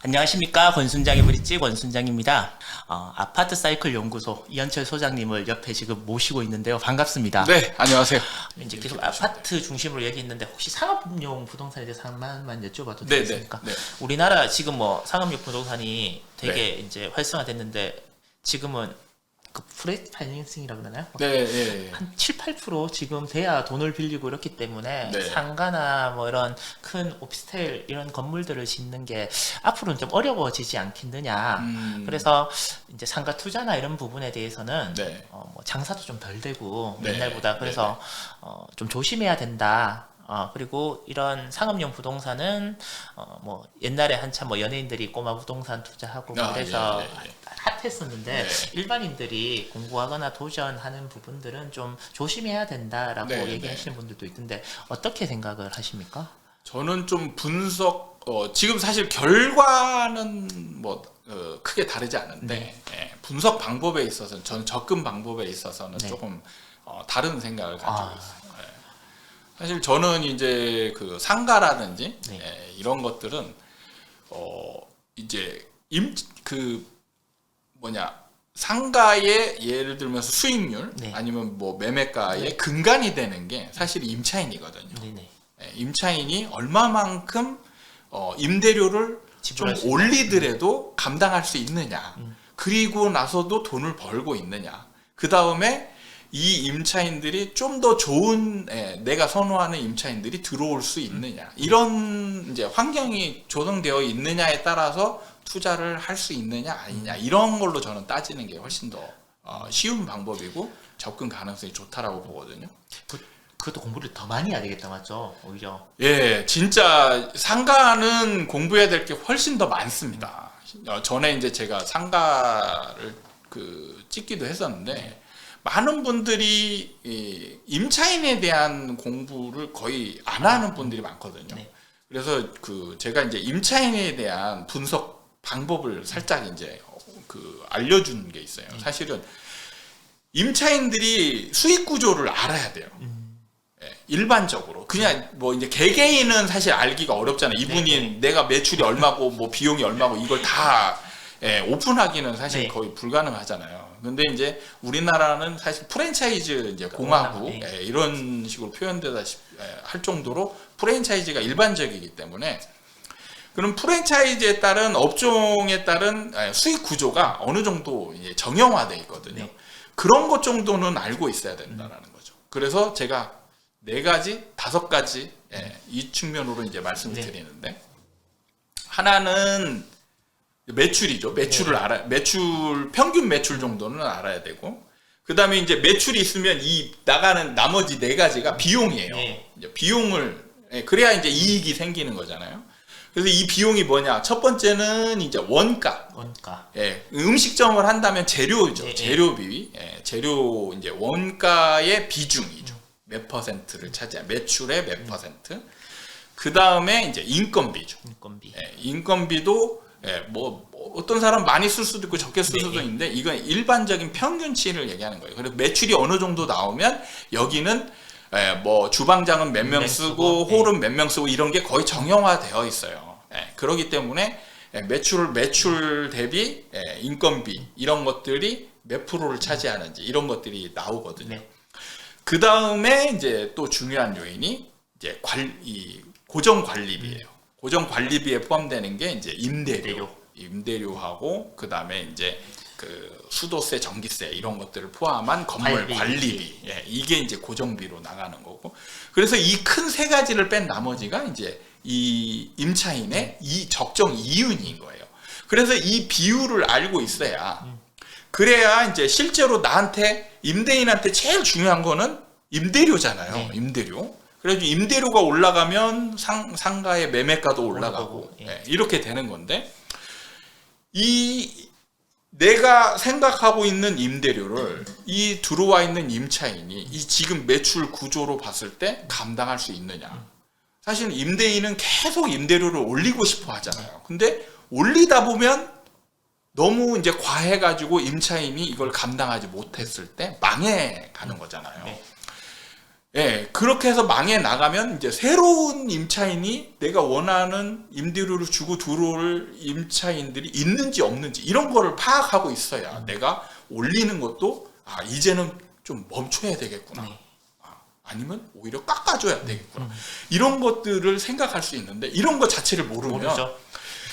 안녕하십니까. 권순장의 브릿지 권순장입니다. 아파트 사이클 연구소 이현철 소장님을 옆에 지금 모시고 있는데요. 반갑습니다. 네, 안녕하세요. 이제 계속 아파트 중심으로 얘기했는데 혹시 상업용 부동산에 대해서 하나만 여쭤봐도 네, 되겠습니까? 네. 우리나라 지금 뭐 상업용 부동산이 되게 네. 이제 활성화됐는데 지금은 그 프리파이낸싱이라 그러나요? 네, 네. 한 7, 8% 지금 돼야 돈을 빌리고 이렇기 때문에 네. 상가나 뭐 이런 큰 오피스텔 이런 건물들을 짓는 게 앞으로는 좀 어려워지지 않겠느냐. 그래서 이제 상가 투자나 이런 부분에 대해서는 네. 뭐 장사도 좀 덜 되고 네. 옛날보다 그래서 좀 조심해야 된다. 그리고 이런 상업용 부동산은 뭐 옛날에 한참 뭐 연예인들이 꼬마 부동산 투자하고 그래서 핫했었는데 네. 일반인들이 공부하거나 도전하는 부분들은 좀 조심해야 된다라고 네, 얘기하시는 분들도 있던데 어떻게 생각을 하십니까? 저는 좀 분석, 지금 사실 결과는 뭐 크게 다르지 않은데 분석 방법에 있어서는 저는 접근 방법에 있어서는 네. 조금 다른 생각을 가지고 있어요. 사실 저는 이제 그 상가라든지 이런 것들은 이제 상가의 예를 들면서 수익률 아니면 뭐 매매가의 근간이 되는 게 사실 임차인이거든요. 네네. 임차인이 얼마만큼 임대료를 좀 올리더라도 감당할 수 있느냐, 그리고 나서도 돈을 벌고 있느냐, 그 다음에 이 임차인들이 좀 더 좋은 내가 선호하는 임차인들이 들어올 수 있느냐, 이런 이제 환경이 조성되어 있느냐에 따라서 투자를 할 수 있느냐 아니냐, 이런 걸로 저는 따지는 게 훨씬 더 쉬운 방법이고 접근 가능성이 좋다라고 보거든요. 그것도 공부를 더 많이 해야 되겠다, 맞죠? 오히려. 예, 진짜 상가는 공부해야 될 게 훨씬 더 많습니다. 전에 이제 제가 상가를 찍기도 했었는데 많은 분들이 임차인에 대한 공부를 거의 안 하는 분들이 많거든요. 네. 그래서 제가 이제 임차인에 대한 분석 방법을 살짝 이제 알려주는 게 있어요. 사실은 임차인들이 수익 구조를 알아야 돼요. 일반적으로 그냥 뭐 이제 개개인은 사실 알기가 어렵잖아요. 이분이 내가 매출이 얼마고 뭐 비용이 얼마고 이걸 다 오픈하기는 사실 거의 불가능하잖아요. 근데 이제 우리나라는 사실 프랜차이즈 이제 공화국 이런 식으로 표현되다시피 할 정도로 프랜차이즈가 일반적이기 때문에, 그럼 프랜차이즈에 따른 업종에 따른 수익 구조가 어느 정도 이제 정형화되어 있거든요. 그런 것 정도는 알고 있어야 된다라는 거죠. 그래서 제가 4가지, 5가지 이 측면으로 이제 말씀을 드리는데, 하나는 매출이죠. 매출을 평균 매출 정도는 알아야 되고, 그 다음에 이제 매출이 있으면 이 나가는 나머지 4가지가 비용이에요. 이제 비용을 그래야 이제 이익이 생기는 거잖아요. 그래서 이 비용이 뭐냐? 첫 번째는 이제 원가. 음식점을 한다면 재료죠. 재료비. 재료 이제 원가의 비중이죠. 몇 퍼센트를 차지한 매출의 몇 퍼센트. 그 다음에 이제 인건비죠. 인건비도 뭐 어떤 사람 많이 쓸 수도 있고 적게 쓸 수도 있는데 이건 일반적인 평균치를 얘기하는 거예요. 그래서 매출이 어느 정도 나오면 여기는 뭐 주방장은 몇 명 쓰고 홀은 몇 명 쓰고 이런 게 거의 정형화되어 있어요. 그렇기 때문에 매출 대비 인건비 이런 것들이 몇 프로를 차지하는지 이런 것들이 나오거든요. 그 다음에 이제 또 중요한 요인이 이제 고정 관리비예요. 고정 관리비에 포함되는 게 이제 임대료하고 그 다음에 이제 수도세, 전기세 이런 것들을 포함한 건물 관리비. 이게 이제 고정비로 나가는 거고. 그래서 이 큰 3가지를 뺀 나머지가 이제 이 임차인의 이 적정 이윤인 거예요. 그래서 이 비율을 알고 있어야 그래야 이제 실제로 임대인한테 제일 중요한 거는 임대료잖아요. 임대료. 그래서 임대료가 올라가면 상가의 매매가도 올라가고 이렇게 되는 건데, 내가 생각하고 있는 임대료를 이 들어와 있는 임차인이 이 지금 매출 구조로 봤을 때 감당할 수 있느냐. 사실 임대인은 계속 임대료를 올리고 싶어 하잖아요. 근데 올리다 보면 너무 이제 과해가지고 임차인이 이걸 감당하지 못했을 때 망해 가는 거잖아요. 예, 그렇게 해서 망해 나가면 이제 새로운 임차인이 내가 원하는 임대료를 주고 들어올 임차인들이 있는지 없는지 이런 거를 파악하고 있어야 내가 올리는 것도 이제는 좀 멈춰야 되겠구나. 네. 아니면 오히려 깎아줘야 되겠구나. 이런 것들을 생각할 수 있는데 이런 것 자체를 모르면 모르죠.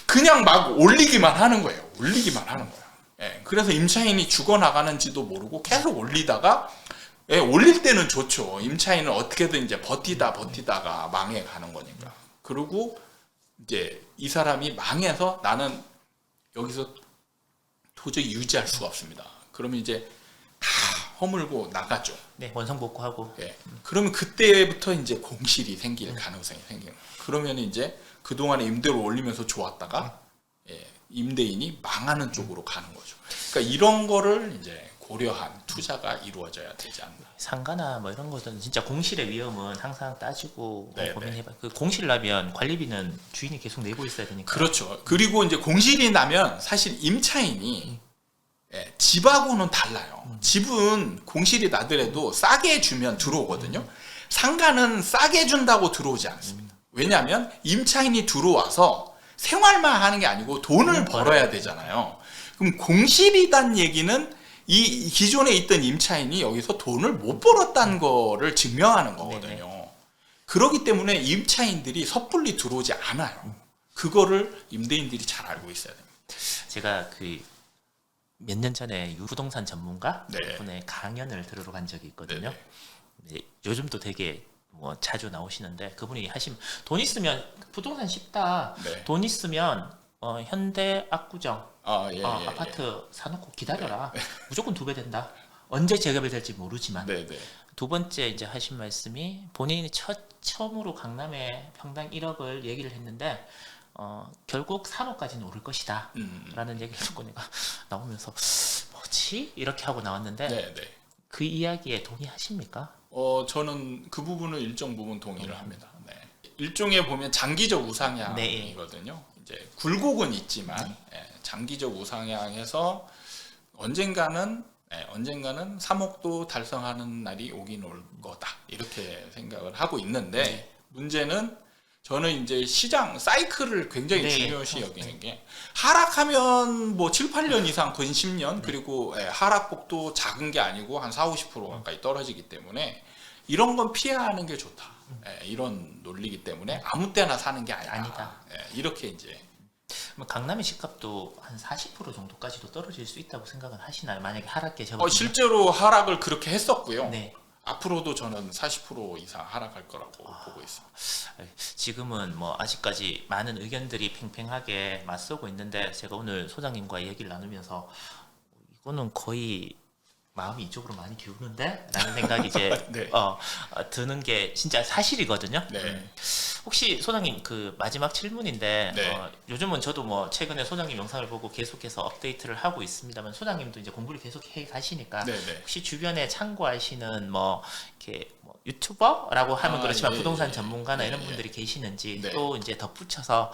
그냥 막 올리기만 하는 거예요. 올리기만 하는 거야. 예, 그래서 임차인이 죽어나가는지도 모르고 계속 올리다가 예, 올릴 때는 좋죠. 임차인은 어떻게든 이제 버티다가 망해 가는 거니까. 그리고 이제 이 사람이 망해서 나는 여기서 도저히 유지할 수가 없습니다. 그러면 이제 다 허물고 나가죠. 네, 원상복구하고. 예. 그러면 그때부터 이제 공실이 생길 가능성이 생겨요. 그러면 이제 그동안에 임대료 올리면서 좋았다가 예, 임대인이 망하는 쪽으로 가는 거죠. 그러니까 이런 거를 이제 고려한 투자가 이루어져야 되지 않나. 상가나 뭐 이런 것들은 진짜 공실의 위험은 항상 따지고 네, 고민해봐. 그 공실 나면 관리비는 주인이 계속 내고 있어야 되니까. 그렇죠. 그리고 이제 공실이 나면 사실 임차인이 예, 집하고는 달라요. 집은 공실이 나더라도 싸게 주면 들어오거든요. 상가는 싸게 준다고 들어오지 않습니다. 왜냐하면 임차인이 들어와서 생활만 하는 게 아니고 돈을 벌어야 되잖아요. 그럼 공실이란 얘기는 이 기존에 있던 임차인이 여기서 돈을 못 벌었다는 거를 증명하는 거거든요. 네네. 그렇기 때문에 임차인들이 섣불리 들어오지 않아요. 그거를 임대인들이 잘 알고 있어야 됩니다. 제가 그 몇 년 전에 부동산 전문가 네. 분의 강연을 들으러 간 적이 있거든요. 네네. 네, 요즘도 되게 뭐 자주 나오시는데 그분이 하시면 돈 있으면 부동산 쉽다. 네. 돈 있으면 현대 압구정 예, 아파트 사놓고 기다려라. 무조건 2배 된다. 언제 재개발 될지 모르지만. 네, 네. 두 번째 이제 하신 말씀이 본인이 처음으로 강남에 평당 1억을 얘기를 했는데 결국 3억까지는 오를 것이다 라는 얘기를 듣고 내가 나오면서 뭐지? 이렇게 하고 나왔는데 네, 네. 그 이야기에 동의하십니까? 저는 그 부분은 일정 부분 동의를 합니다. 네. 일종의 보면 장기적 우상향이거든요. 이제 굴곡은 있지만 장기적 우상향해서 언젠가는 3억도 달성하는 날이 오긴 올 거다 이렇게 생각을 하고 있는데 문제는 저는 이제 시장 사이클을 굉장히 중요시 여기는 게 하락하면 뭐 7, 8년 이상 근 10년 그리고 하락폭도 작은 게 아니고 한 4, 50% 가까이 떨어지기 때문에 이런 건 피하는 게 좋다. 이런 논리이기 때문에 아무 때나 사는 게 아니다. 이렇게 이제 강남의 집값도 한 40% 정도까지도 떨어질 수 있다고 생각을 하시나요? 만약에 하락계 접어들면? 실제로 하락을 그렇게 했었고요. 네. 앞으로도 저는 40% 이상 하락할 거라고 보고 있습니다. 지금은 뭐 아직까지 많은 의견들이 팽팽하게 맞서고 있는데 제가 오늘 소장님과 얘기를 나누면서 이거는 거의 마음이 이쪽으로 많이 기우는데? 라는 생각이 이제 네. 드는 게 진짜 사실이거든요. 네. 혹시 소장님 그 마지막 질문인데 네. 요즘은 저도 뭐 최근에 소장님 영상을 보고 계속해서 업데이트를 하고 있습니다만 소장님도 이제 공부를 계속 해 가시니까 네, 네. 혹시 주변에 참고하시는 뭐 이렇게 뭐 유튜버라고 하면 그렇지만 부동산 전문가나 이런 분들이 계시는지 네. 또 이제 덧붙여서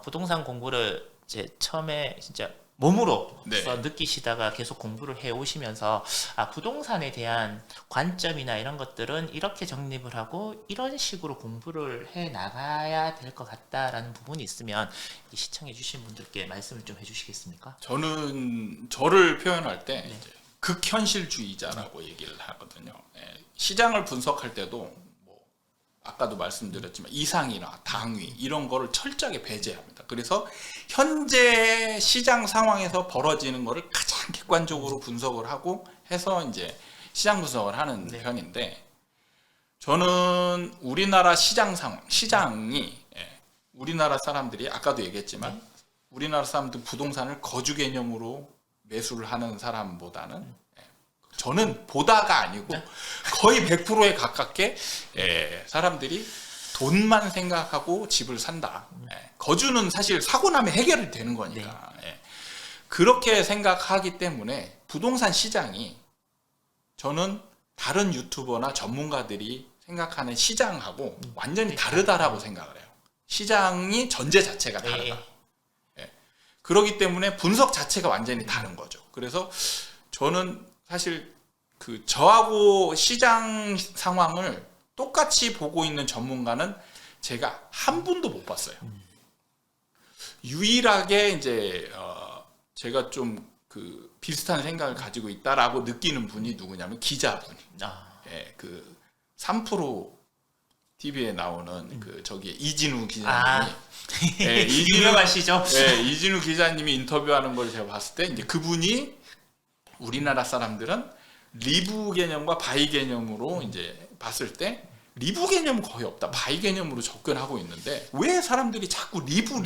부동산 공부를 이제 처음에 진짜 몸으로 느끼시다가 계속 공부를 해 오시면서 부동산에 대한 관점이나 이런 것들은 이렇게 정립을 하고 이런 식으로 공부를 해 나가야 될 것 같다라는 부분이 있으면 시청해 주신 분들께 말씀을 좀 해주시겠습니까? 저는 저를 표현할 때 이제 극현실주의자라고 얘기를 하거든요. 시장을 분석할 때도 뭐 아까도 말씀드렸지만 이상이나 당위 이런 거를 철저하게 배제합니다. 그래서 현재 시장 상황에서 벌어지는 거를 가장 객관적으로 분석을 하고 해서 이제 시장 분석을 하는 편인데 저는 우리나라 시장 상황, 시장이 우리나라 사람들이 아까도 얘기했지만 우리나라 사람들 부동산을 거주 개념으로 매수를 하는 사람보다는 저는 보다가 아니고 거의 100%에 가깝게 사람들이 돈만 생각하고 집을 산다. 거주는 사실 사고 나면 해결이 되는 거니까. 그렇게 생각하기 때문에 부동산 시장이 저는 다른 유튜버나 전문가들이 생각하는 시장하고 완전히 다르다라고 생각을 해요. 시장이 전제 자체가 다르다. 그렇기 때문에 분석 자체가 완전히 다른 거죠. 그래서 저는 사실 그 저하고 시장 상황을 똑같이 보고 있는 전문가는 제가 한 분도 못 봤어요. 유일하게 이제 제가 좀 그 비슷한 생각을 가지고 있다라고 느끼는 분이 누구냐면 기자분이. 예, 그 3프로 TV에 나오는 그 저기 이진우 기자님이 예, 유명하시죠? 예, 이진우 기자님이 인터뷰하는 걸 제가 봤을 때 이제 그분이 우리나라 사람들은 리브 개념과 바이 개념으로 이제 봤을 때 리브 개념은 거의 없다. 바이 개념으로 접근하고 있는데 왜 사람들이 자꾸 리브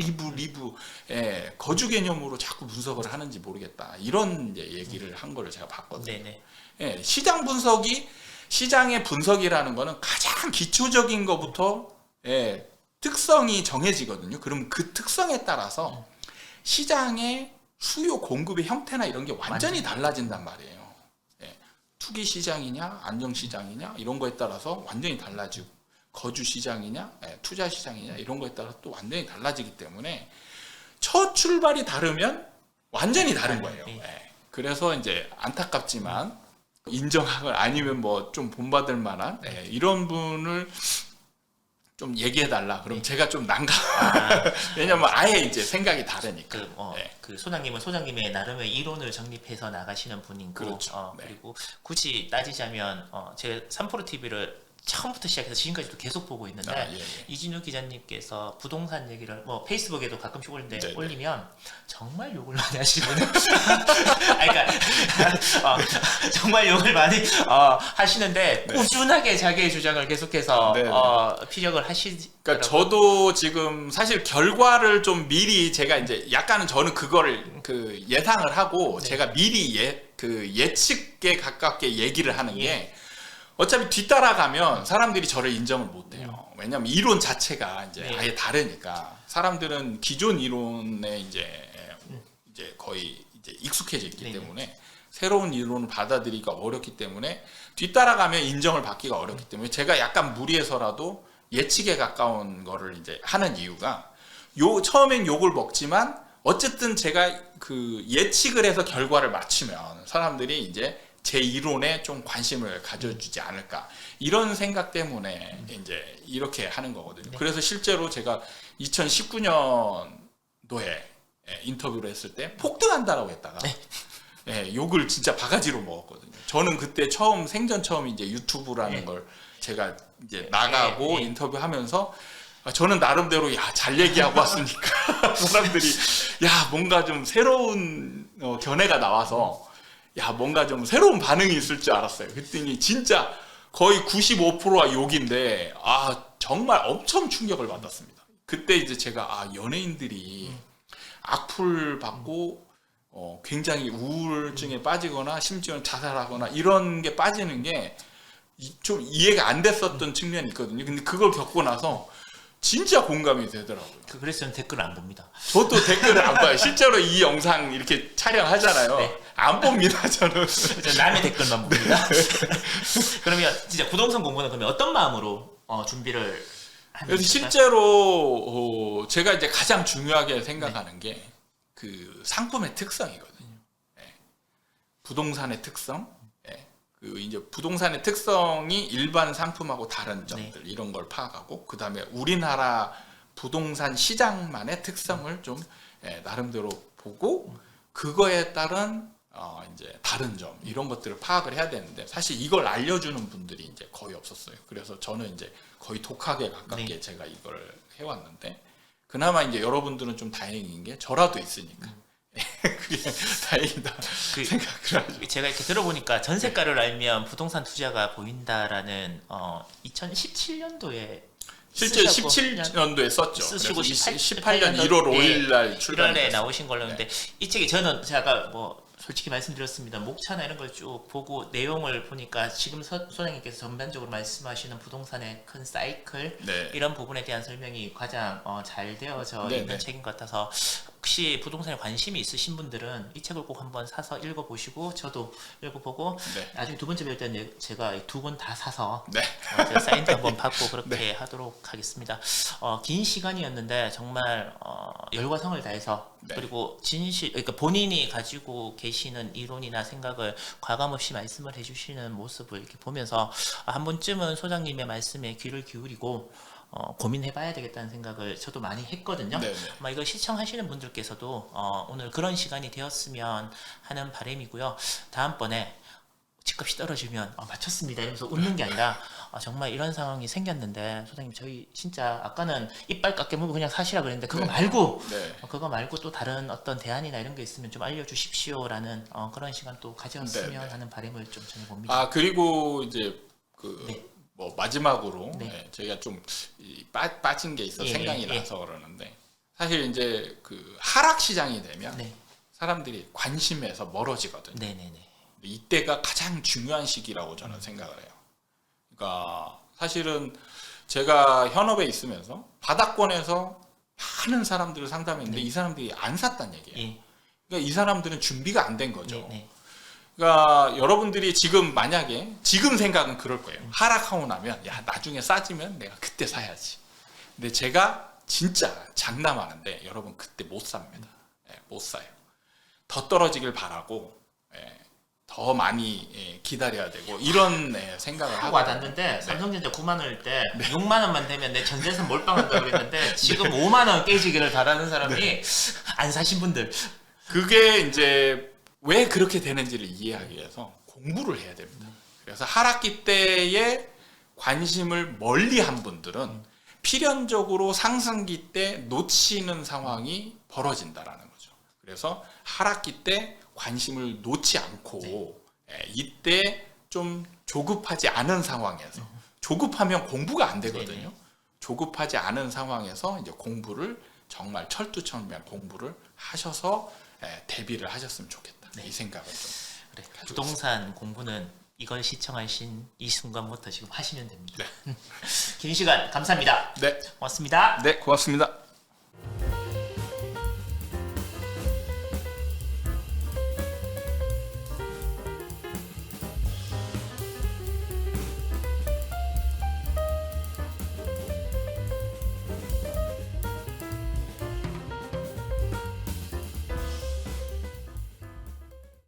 예, 거주 개념으로 자꾸 분석을 하는지 모르겠다. 이런 이제 얘기를 한 거를 제가 봤거든요. 네네. 예, 시장의 분석이라는 거는 가장 기초적인 것부터 예, 특성이 정해지거든요. 그럼 그 특성에 따라서 시장의 수요 공급의 형태나 이런 게 완전히 달라진단 말이에요. 예, 투기 시장이냐 안정 시장이냐 이런 거에 따라서 완전히 달라지고 거주 시장이냐 예, 투자 시장이냐 이런 거에 따라서 또 완전히 달라지기 때문에 첫 출발이 다르면 완전히 다른 거예요. 예, 그래서 이제 안타깝지만 인정학을 아니면 뭐 좀 본받을 만한 예, 이런 분을 좀 얘기해달라. 그럼 제가 좀 난감. 왜냐면 아예 이제 생각이 다르니까. 그 소장님은 소장님의 나름의 이론을 정립해서 나가시는 분이고, 그렇죠. 그리고 굳이 따지자면 제가 3프로 TV를 처음부터 시작해서 지금까지도 계속 보고 있는데 이진우 기자님께서 부동산 얘기를 뭐 페이스북에도 가끔씩 올리는데 올리면 정말 욕을 많이 하시거든요. 그러니까 정말 욕을 많이 하시는데 꾸준하게 자기의 주장을 계속해서 피력을 하시더라고요. 그러니까 저도 지금 사실 결과를 좀 미리 제가 이제 약간은 저는 그거를 그 예상을 하고 제가 미리 예측에 가깝게 얘기를 하는 게 어차피 뒤따라가면 사람들이 저를 인정을 못해요. 왜냐하면 이론 자체가 이제 아예 다르니까 사람들은 기존 이론에 이제 거의 이제 익숙해져 있기 때문에 새로운 이론을 받아들이기가 어렵기 때문에 뒤따라가면 인정을 받기가 어렵기 때문에 제가 약간 무리해서라도 예측에 가까운 거를 이제 하는 이유가 처음엔 욕을 먹지만 어쨌든 제가 그 예측을 해서 결과를 맞추면 사람들이 이제 제 이론에 좀 관심을 가져주지 않을까 이런 생각 때문에 이제 이렇게 하는 거거든요. 그래서 실제로 제가 2019년도에 인터뷰를 했을 때 폭등한다라고 했다가 욕을 진짜 바가지로 먹었거든요. 저는 그때 생전 처음 이제 유튜브라는 걸 제가 이제 나가고 인터뷰하면서 저는 나름대로 잘 얘기하고 왔으니까 사람들이 뭔가 좀 새로운 견해가 나와서 뭔가 좀 새로운 반응이 있을 줄 알았어요. 그랬더니 진짜 거의 95%가 욕인데 정말 엄청 충격을 받았습니다. 그때 이제 제가 연예인들이 악플 받고 굉장히 우울증에 빠지거나 심지어는 자살하거나 이런 게 빠지는 게 좀 이해가 안 됐었던 측면이 있거든요. 근데 그걸 겪고 나서 진짜 공감이 되더라고요. 그래서 댓글을 안 봅니다. 저도 댓글을 안 봐요. 실제로 이 영상 이렇게 촬영하잖아요. 안 봅니다, 저는. 남의 댓글만 봅니다. 그러면 진짜 부동산 공부는 그러면 어떤 마음으로 준비를 하는 그래서 실제로 제가 이제 가장 중요하게 생각하는 게 그 상품의 특성이거든요. 부동산의 특성, 그 이제 부동산의 특성이 일반 상품하고 다른 점들 이런 걸 파악하고 그 다음에 우리나라 부동산 시장만의 특성을 좀 나름대로 보고 그거에 따른 이제 다른 점 이런 것들을 파악을 해야 되는데 사실 이걸 알려주는 분들이 이제 거의 없었어요. 그래서 저는 이제 거의 독학에 가깝게 제가 이걸 해왔는데 그나마 이제 여러분들은 좀 다행인 게 저라도 있으니까 그게 다행이다 생각을 하죠. 제가 이렇게 들어보니까 전세가를 알면 부동산 투자가 보인다라는 2017년도에 실제 17년도에 썼죠. 쓰시고 18년 1월 5일 날 출간에 나오신 걸로 했는데 이 책이 저는 제가 뭐 솔직히 말씀드렸습니다. 목차나 이런 걸 쭉 보고 내용을 보니까 지금 소장님께서 전반적으로 말씀하시는 부동산의 큰 사이클 이런 부분에 대한 설명이 가장 잘 되어져 있는 책인 것 같아서 혹시 부동산에 관심이 있으신 분들은 이 책을 꼭 한번 사서 읽어보시고 저도 읽어보고 네. 나중에 두 번째 뵐 때는 제가 두 권 다 사서 네. 제가 사인도 한번 받고 그렇게 하도록 하겠습니다. 긴 시간이었는데 정말 열과 성을 다해서 네. 그리고 그러니까 본인이 가지고 계시는 이론이나 생각을 과감 없이 말씀을 해주시는 모습을 이렇게 보면서 한 번쯤은 소장님의 말씀에 귀를 기울이고 고민해봐야 되겠다는 생각을 저도 많이 했거든요. 네네. 아마 이걸 시청하시는 분들께서도 오늘 그런 시간이 되었으면 하는 바람이고요. 다음번에 집값이 떨어지면 맞췄습니다 이러면서 웃는 게 아니라 정말 이런 상황이 생겼는데 소장님 저희 진짜 아까는 이빨 깎게 물고 그냥 사시라 그랬는데 그거 네. 말고 네. 그거 말고 또 다른 어떤 대안이나 이런 게 있으면 좀 알려주십시오라는 그런 시간 또 가졌으면 네, 네. 하는 바람을 좀 전해봅니다. 그리고 이제 네. 뭐 마지막으로 네. 저희가 좀 빠진 게 있어 예, 생각이 예. 나서 그러는데 사실 이제 그 하락 시장이 되면 네. 사람들이 관심에서 멀어지거든요. 네네네. 이때가 가장 중요한 시기라고 저는 생각을 해요. 그러니까 사실은 제가 현업에 있으면서 바닥권에서 많은 사람들을 상담했는데 이 사람들이 안 샀단 얘기예요. 예. 그러니까 이 사람들은 준비가 안 된 거죠. 네. 그러니까 여러분들이 지금 만약에 지금 생각은 그럴 거예요. 하락하고 나면 야 나중에 싸지면 내가 그때 사야지. 근데 제가 진짜 장담하는데 여러분 그때 못 삽니다. 못 사요. 더 떨어지길 바라고 더 많이 기다려야 되고 이런 생각을 하고 와닿는데 삼성전자 9만 원일 때 6만 원만 되면 내 전재산 몰빵한다 그랬는데 지금 5만 원 깨지기를 바라는 사람이 안 사신 분들 그게 이제 왜 그렇게 되는지를 이해하기 위해서 공부를 해야 됩니다. 그래서 하락기 때에 관심을 멀리한 분들은 필연적으로 상승기 때 놓치는 상황이 벌어진다라는 거죠. 그래서 하락기 때 관심을 놓지 않고 이때 좀 조급하지 않은 상황에서 조급하면 공부가 안 되거든요. 조급하지 않은 상황에서 이제 공부를 정말 철두철미한 공부를 하셔서 대비를 하셨으면 좋겠다. 이 생각을 좀 그래, 부동산 공부는 이걸 시청하신 이 순간부터 지금 하시면 됩니다. 긴 시간 감사합니다. 네. 고맙습니다. 네, 고맙습니다.